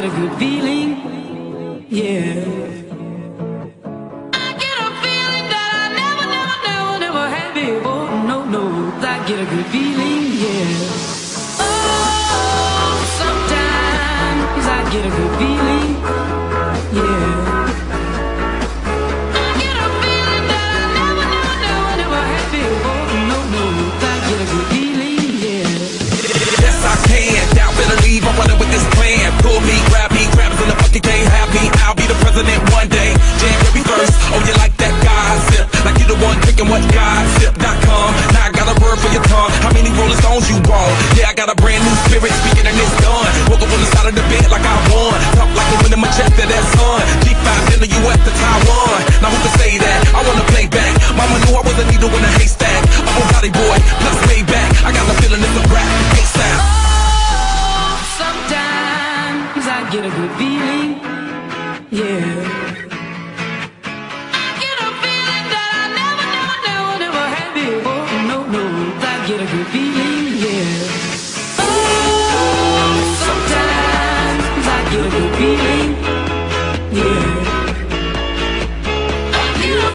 get a good feeling, yeah. I get a feeling that I never had before. No, I get a good feeling, yeah. Oh, sometimes I get a good feeling, yeah. I get a feeling that I never had before. No, I get a good feeling, yeah. Yes, I can. Doubt, better leave. I'm running with this plan. Pull me, grab us in the bucket, can't have me. I'll be the president one day. January 1st. Oh, you like that gossip? Like you the one drinking what gossip.com. Now I got a word for your tongue. How many Rolling Stones you want? Yeah, I got a brand new spirit speaking and it's done. Woke up on the side of the bed like I won. Talk like I'm winning my check to that son. G5 in the US to Taiwan. Now who can say that? I wanna play back. Mama knew I was a needle in a haystack. I'm a body boy, plus maybe